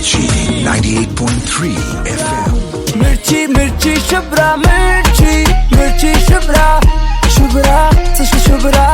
मिर्ची 98.3 FM। मिर्ची मिर्ची शुभ्रा मिर्ची मिर्ची शुभ्रा शुभ्रा शुभ्रा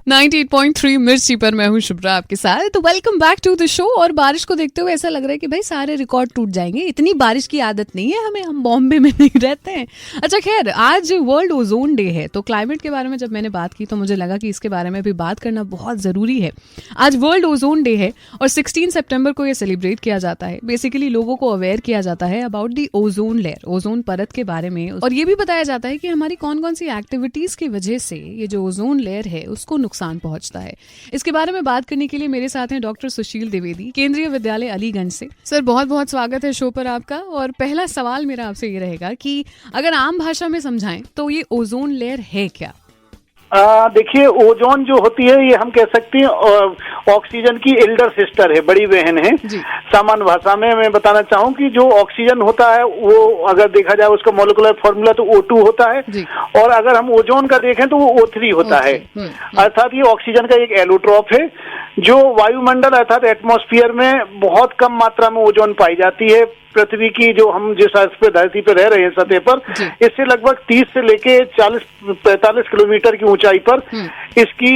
98.3 मिर्ची पर मैं हूँ शुभ्रा आपके साथ। तो welcome back to the show. और बारिश को देखते हुए ऐसा लग रहा है कि भाई सारे रिकॉर्ड टूट जाएंगे, इतनी बारिश की आदत नहीं है हमें, हम बॉम्बे में नहीं रहते हैं। अच्छा खैर, आज वर्ल्ड ओजोन डे है, तो क्लाइमेट के बारे में जब मैंने बात की तो मुझे लगा कि इसके बारे में भी बात करना बहुत ज़रूरी है। आज वर्ल्ड ओजोन डे है और 16 सितंबर को ये सेलिब्रेट किया जाता है। बेसिकली लोगों को अवेयर किया जाता है about the ozone layer, ozone परत के बारे में, और ये भी बताया जाता है कि हमारी कौन कौन सी एक्टिविटीज़ की वजह से ये जो ओजोन लेयर है उसको नुकसान पहुंचता है। इसके बारे में बात करने के लिए मेरे साथ हैं डॉक्टर सुशील द्विवेदी, केंद्रीय विद्यालय अलीगंज से। सर बहुत बहुत स्वागत है शो पर आपका। और पहला सवाल मेरा आपसे ये रहेगा कि अगर आम भाषा में समझाएं तो ये ओजोन लेयर है क्या? देखिए, ओजोन जो होती है ये हम कह सकते हैं ऑक्सीजन की एल्डर सिस्टर है, बड़ी बहन है। सामान्य भाषा में मैं बताना चाहूँ कि जो ऑक्सीजन होता है वो अगर देखा जाए उसका मॉलिक्यूलर फॉर्मूला तो O2 होता है, और अगर हम ओजोन का देखें तो वो O3 होता है। अर्थात ये ऑक्सीजन का एक एलोट्रॉप है जो वायुमंडल अर्थात एटमॉस्फेयर में बहुत कम मात्रा में ओजोन पाई जाती है। पृथ्वी की जो हम जिस अर्थ पे धरती पे रह रहे हैं सतह पर, इससे लगभग 30 से लेके 40-45 किलोमीटर की ऊंचाई पर इसकी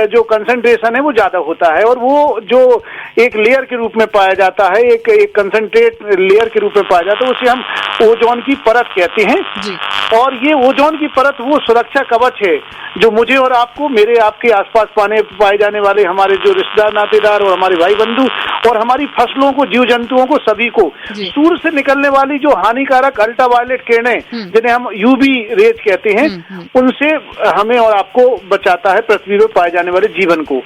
जो कंसंट्रेशन है वो ज्यादा होता है, और वो जो एक लेयर के रूप में पाया जाता है, एक कंसंट्रेट लेयर के रूप में पाया जाता है, उसे हम ओजोन की परत कहते हैं। और ये ओजोन की परत वो सुरक्षा कवच है जो मुझे और आपको, मेरे आपके आसपास पाए जाने वाले हमारे जो रिश्तेदार नातेदार और हमारे भाई बंधु और हमारी फसलों को, जीव जंतुओं को, सभी को सूर्य से निकलने वाली जो हानिकारक अल्ट्रावायलेट किरणें जिन्हें हम यूवी रेज कहते हैं, उनसे हमें और आपको बचाता है, पृथ्वी पर पाए जाने वाले जीवन को।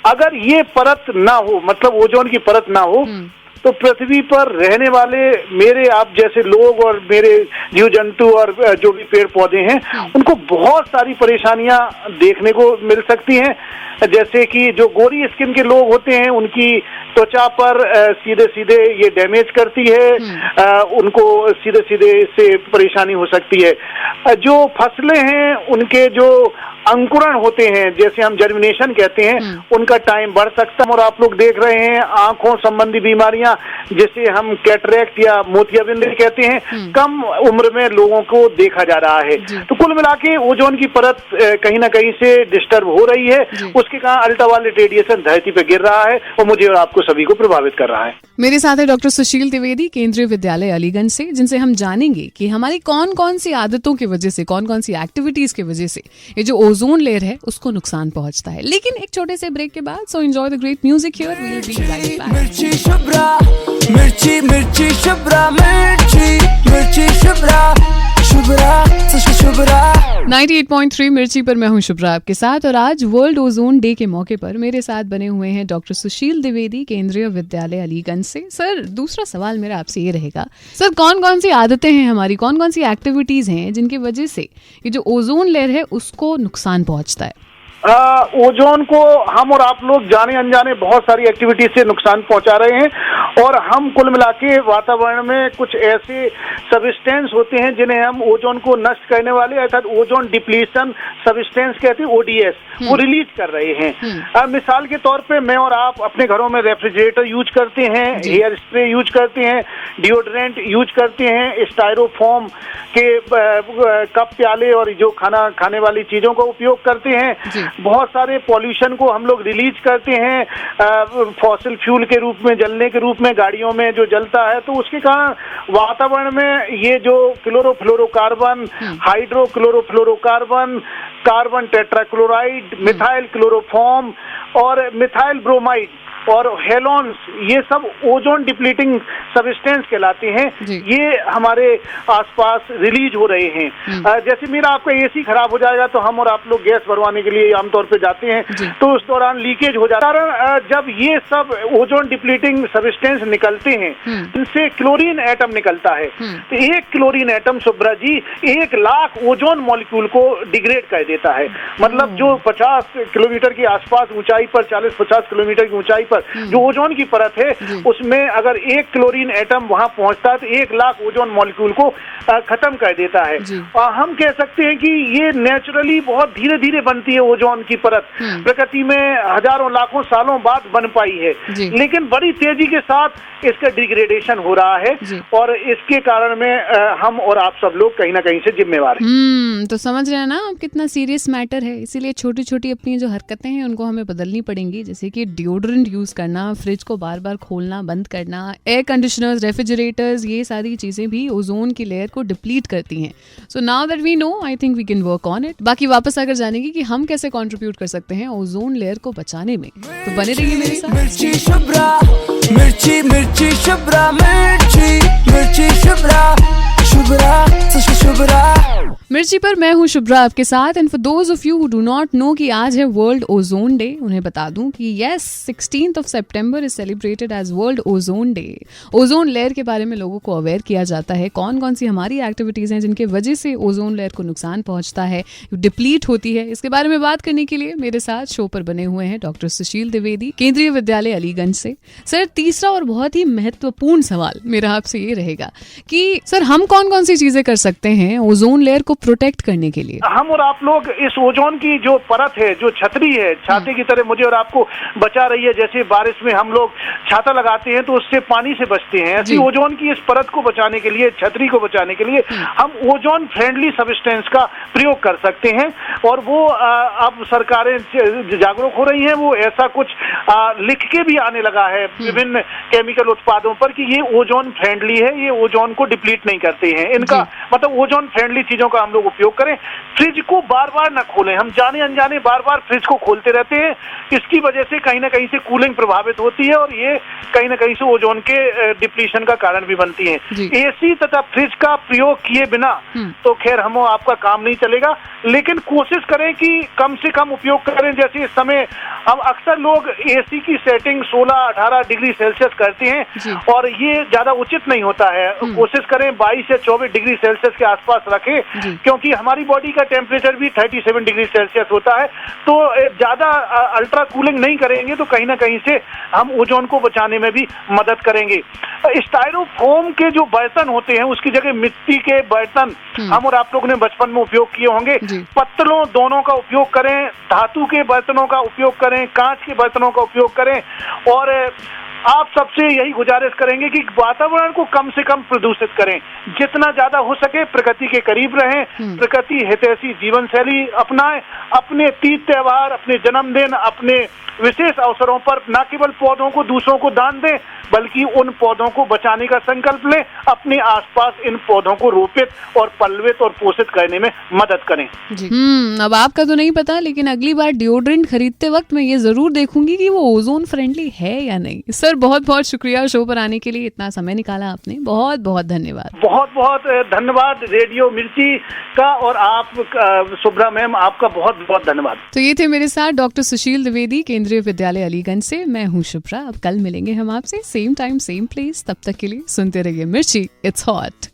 अगर ये परत ना हो, मतलब ओजोन की परत ना हो, तो पृथ्वी पर रहने वाले मेरे आप जैसे लोग और मेरे जीव जंतु और जो भी पेड़ पौधे हैं उनको बहुत सारी परेशानियां देखने को मिल सकती हैं। जैसे कि जो गोरी स्किन के लोग होते हैं उनकी त्वचा पर सीधे सीधे ये डैमेज करती है, उनको सीधे सीधे इससे परेशानी हो सकती है। जो फसलें हैं उनके जो अंकुरण होते हैं, जैसे हम जर्मिनेशन कहते हैं, उनका टाइम बढ़ सकता है। और आप लोग देख रहे हैं आंखों संबंधी बीमारियां जिसे हम कैटरेक्ट या मोतियाबिंद कहते हैं, कम उम्र में लोगों को देखा जा रहा है। तो कुल मिला के ओजोन की परत कहीं ना कहीं से डिस्टर्ब हो रही है, उसके कारण अल्ट्रावायलेट रेडिएशन धरती पे गिर रहा है और मुझे और आपको सभी को प्रभावित कर रहा है। मेरे साथ है डॉक्टर सुशील द्विवेदी, केंद्रीय विद्यालय अलीगंज से, जिनसे हम जानेंगे कि हमारी कौन कौन सी आदतों की वजह से, कौन कौन सी एक्टिविटीज की वजह से ये जो ओजोन लेयर है उसको नुकसान पहुंचता है। लेकिन एक छोटे से ब्रेक के बाद, so enjoy the great music here, we will be right back. Mirchi Shubhra मिर्ची मिर्ची शुभ्रा मिर्ची मिर्ची शुभ्रा शुभ्रा शुभ्रा 98.3 मिर्ची पर मैं हूं शुभ्रा आपके साथ। और आज वर्ल्ड ओजोन डे के मौके पर मेरे साथ बने हुए हैं डॉक्टर सुशील द्विवेदी, केंद्रीय विद्यालय अलीगंज से। सर दूसरा सवाल मेरा आपसे ये रहेगा, सर कौन कौन सी आदतें हैं हमारी, कौन कौन सी एक्टिविटीज हैं जिनकी वजह से ये जो ओजोन लेयर है उसको नुकसान पहुंचता है? ओजोन को हम और आप लोग जाने अनजाने बहुत सारी एक्टिविटीज से नुकसान पहुंचा रहे हैं, और हम कुल मिला के वातावरण में कुछ ऐसे सब्सटेंस होते हैं जिन्हें हम ओजोन को नष्ट करने वाले अर्थात ओजोन डिप्लीशन सब्सटेंस कहते हैं, ODS, वो रिलीज कर रहे हैं। मिसाल के तौर पे मैं और आप अपने घरों में रेफ्रिजरेटर यूज करते हैं, हेयर स्प्रे यूज करते हैं, डिओड्रेंट यूज करते हैं, स्टायरोफोम के कप प्याले और जो खाना खाने वाली चीजों का उपयोग करते हैं। बहुत सारे पॉल्यूशन को हम लोग रिलीज करते हैं फॉसिल फ्यूल के रूप में, जलने के रूप में गाड़ियों में जो जलता है, तो उसके कारण वातावरण में ये जो chlorofluorocarbon, hydrochlorofluorocarbon, carbon tetrachloride, methyl chloroform और मिथाइल ब्रोमाइड और हेलोन्स, ये सब ओजोन डिप्लीटिंग सब्सटेंस कहलाते हैं। ये हमारे आसपास रिलीज हो रहे हैं। जैसे मेरा आपका AC खराब हो जाएगा तो हम और आप लोग गैस भरवाने के लिए आमतौर पे जाते हैं, तो उस दौरान लीकेज हो जाता है। कारण जब ये सब ओजोन डिप्लीटिंग सब्सटेंस निकलते हैं, इनसे क्लोरीन एटम निकलता है, तो एक chlorine atom Shubhra ji 1 lakh ozone molecule को डिग्रेड कर देता है। मतलब जो 50 किलोमीटर की आसपास ऊंचाई पर, 40-50 किलोमीटर की ऊंचाई पर पर जो ओजोन की परत है उसमें अगर 1 क्लोरीन एटम वहां पहुंचता है तो 1 लाख ओजोन मॉलिक्यूल को खत्म कर देता है। और हम कह सकते हैं कि ये नेचुरली बहुत धीरे धीरे बनती है ओजोन की परत, प्रकृति में हजारों लाखों सालों बाद बन पाई है, लेकिन बड़ी तेजी के साथ इसका डिग्रेडेशन हो रहा है और इसके कारण में हम और आप सब लोग कहीं ना कहीं से जिम्मेवार हैं। तो समझ रहे हैं ना आप कितना सीरियस मैटर है। इसीलिए छोटी छोटी अपनी जो हरकतें हैं उनको हमें बदलनी पड़ेंगी, जैसे कि डिओड्रेंट यूज करना, फ्रिज को बार बार खोलना बंद करना, एयर कंडीशनर्स, रेफ्रिजरेटर्स, ये सारी चीजें भी ओजोन की लेयर को डिप्लीट करती हैं। So now that we know, I think we can work on it. बाकी वापस आकर जानेंगे कि हम कैसे कंट्रीब्यूट कर सकते हैं ओजोन लेयर को बचाने में। तो बने रहिए मेरे साथ। मिर्ची शुभ्रा, मिर्ची मिर्ची शुभ्रा, मिर्ची मिर्ची शुभ्रा, शुभ्रा शुभ्रा। मिर्ची पर मैं हूँ शुभ्रा आपके साथ। And for those of you who do not know कि आज है वर्ल्ड ओजोन डे, उन्हें बता दूं कि yes 16th September is celebrated as World Ozone Day. Ozone layer के बारे में लोगों को अवेयर किया जाता है, कौन कौन सी हमारी एक्टिविटीज हैं जिनके वजह से ओजोन लेयर को नुकसान पहुंचता है, डिप्लीट होती है। इसके बारे में बात करने के लिए मेरे साथ शो पर बने हुए हैं डॉक्टर सुशील द्विवेदी, केंद्रीय विद्यालय अलीगंज से। सर, तीसरा और बहुत ही महत्वपूर्ण सवाल मेरा आपसे ये रहेगा कि सर हम कौन कौन सी चीजें कर सकते हैं ओजोन लेयर को प्रोटेक्ट करने के लिए? हम और आप लोग इस ओजोन की जो परत है, जो छतरी है, छाते की तरह मुझे और आपको बचा रही है। जैसे बारिश में हम लोग छाता लगाते हैं तो उससे पानी से बचते हैं, ऐसी ओजोन की इस परत को बचाने के लिए, छतरी को बचाने के लिए हम ओजोन फ्रेंडली सब्सटेंस का प्रयोग कर सकते हैं। और वो अब सरकारें जागरूक हो रही हैं, वो ऐसा कुछ लिख के भी आने लगा है विभिन्न केमिकल उत्पादों पर कि ये ओजोन फ्रेंडली है, ये ओजोन को डिप्लीट नहीं करते हैं। इनका मतलब ओजोन फ्रेंडली चीजों का हम लोग उपयोग करें। फ्रिज को बार बार न खोलें, हम जाने अनजाने बार बार फ्रिज को खोलते रहते हैं। इसकी वजह से कहीं ना कहीं से कूलिंग प्रभावित होती है और ये कहीं ना कहीं से ओजोन के डिप्लीशन का कारण भी बनती है। एसी तथा फ्रिज का प्रयोग किए बिना तो खैर हम आपका काम नहीं चलेगा, लेकिन कोशिश करें कि कम से कम उपयोग करें। जैसे इस समय हम अक्सर लोग एसी की सेटिंग 16-18 डिग्री सेल्सियस करते हैं और ये ज्यादा उचित नहीं होता है। कोशिश करें 22 या 24 डिग्री सेल्सियस के आसपास रखें, क्योंकि हमारी बॉडी का टेम्परेचर भी 37 डिग्री सेल्सियस होता है। तो ज्यादा अल्ट्रा कूलिंग नहीं करेंगे तो कहीं ना कहीं से हम ओजोन को बचाने में भी मदद करेंगे। स्टाइरोफोम के जो बर्तन होते हैं उसकी जगह मिट्टी के बर्तन हम और आप लोगों ने बचपन में उपयोग किए होंगे। पत्तलों दोनों का उपयोग करें, धातु के बर्तनों का उपयोग करें, कांच के बर्तनों का उपयोग करें। और आप सबसे यही गुजारिश करेंगे कि वातावरण को कम से कम प्रदूषित करें, जितना ज्यादा हो सके प्रकृति के करीब रहें, प्रकृति हितैषी जीवन शैली अपनाएं, अपने तीज त्योहार, अपने जन्मदिन, अपने विशेष अवसरों पर न केवल पौधों को दूसरों को दान दें बल्कि उन पौधों को बचाने का संकल्प लें, अपने आसपास इन पौधों को रोपित और पल्वित और पोषित करने में मदद करें। अब आपका तो नहीं पता, लेकिन अगली बार डिओड्रेंट खरीदते वक्त मैं ये जरूर देखूंगी कि वो ओजोन फ्रेंडली है या नहीं। सर, बहुत बहुत शुक्रिया शो पर आने के लिए, इतना समय निकाला आपने, बहुत बहुत धन्यवाद। बहुत बहुत धन्यवाद रेडियो मिर्ची का, और आप शुभ्रा मैम आपका बहुत बहुत धन्यवाद। तो ये थे मेरे साथ डॉक्टर सुशील द्विवेदी, केंद्रीय विद्यालय अलीगंज से। मैं हूँ शुभ्रा। अब कल मिलेंगे हम आपसे सेम टाइम सेम प्लेस। तब तक के लिए सुनते रहिए मिर्ची, इट्स हॉट।